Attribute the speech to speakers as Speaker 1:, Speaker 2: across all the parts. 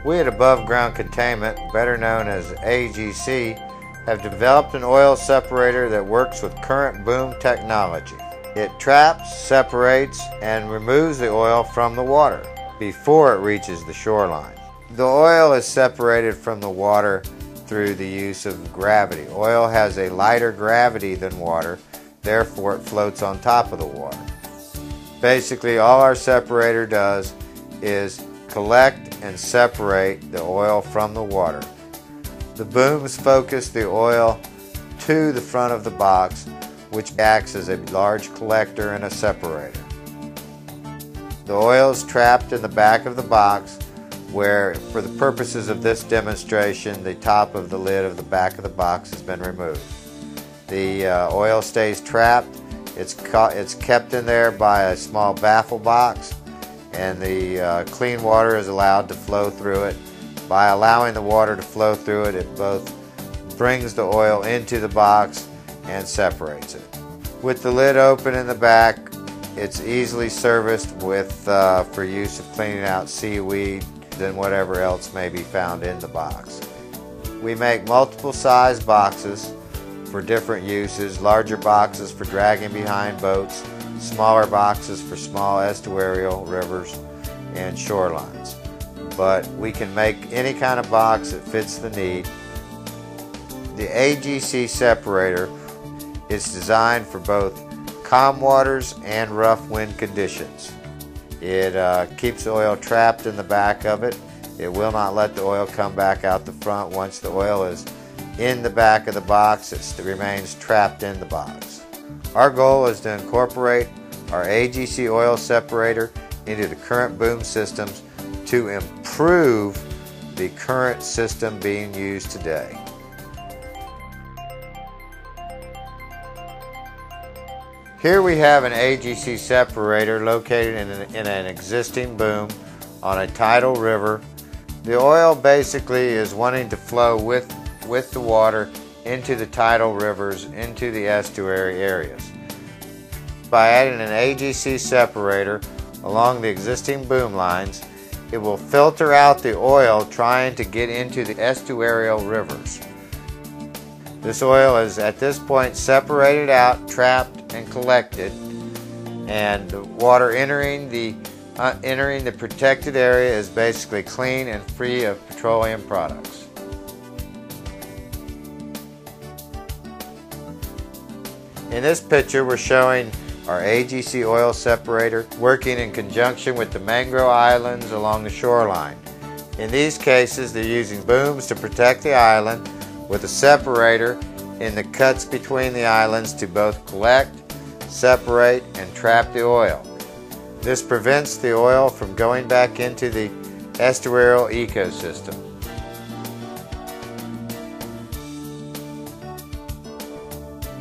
Speaker 1: We at Above Ground Containment, better known as AGC, have developed an oil separator that works with current boom technology. It traps, separates, and removes the oil from the water before it reaches the shoreline. The oil is separated from the water through the use of gravity. Oil has a lighter gravity than water, therefore it floats on top of the water. Basically, all our separator does is collect and separate the oil from the water. The booms focus the oil to the front of the box, which acts as a large collector and a separator. The oil is trapped in the back of the box, where, for the purposes of this demonstration, the top of the lid of the back of the box has been removed. The oil stays trapped. It's kept in there by a small baffle box, and the clean water is allowed to flow through it. By allowing the water to flow through it, it both brings the oil into the box and separates it. With the lid open in the back, it's easily serviced with for use of cleaning out seaweed and whatever else may be found in the box. We make multiple size boxes for different uses, larger boxes for dragging behind boats, smaller boxes for small estuarial rivers and shorelines. But we can make any kind of box that fits the need. The AGC separator is designed for both calm waters and rough wind conditions. It keeps the oil trapped in the back of it. It will not let the oil come back out the front. Once the oil is in the back of the box, it remains trapped in the box. Our goal is to incorporate our AGC oil separator into the current boom systems to improve the current system being used today. Here we have an AGC separator located in an existing boom on a tidal river. The oil basically is wanting to flow with the water into the tidal rivers, into the estuary areas. By adding an AGC separator along the existing boom lines, it will filter out the oil trying to get into the estuarial rivers. This oil is at this point separated out, trapped, and collected, and the water entering the protected area is basically clean and free of petroleum products. In this picture, we're showing our AGC oil separator working in conjunction with the mangrove islands along the shoreline. In these cases, they're using booms to protect the island with a separator in the cuts between the islands to both collect, separate, and trap the oil. This prevents the oil from going back into the estuarial ecosystem.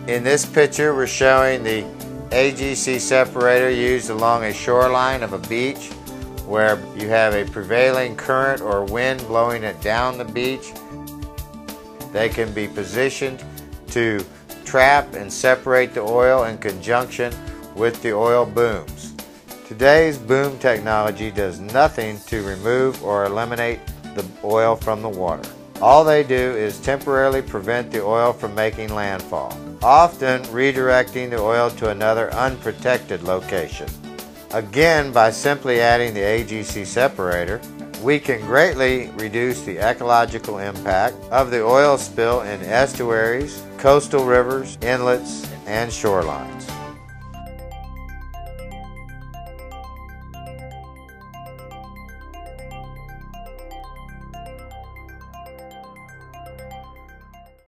Speaker 1: In this picture, we're showing the AGC separator used along a shoreline of a beach where you have a prevailing current or wind blowing it down the beach. They can be positioned to trap and separate the oil in conjunction with the oil booms. Today's boom technology does nothing to remove or eliminate the oil from the water. All they do is temporarily prevent the oil from making landfall, often redirecting the oil to another unprotected location. Again, by simply adding the AGC separator, we can greatly reduce the ecological impact of the oil spill in estuaries, coastal rivers, inlets, and shorelines.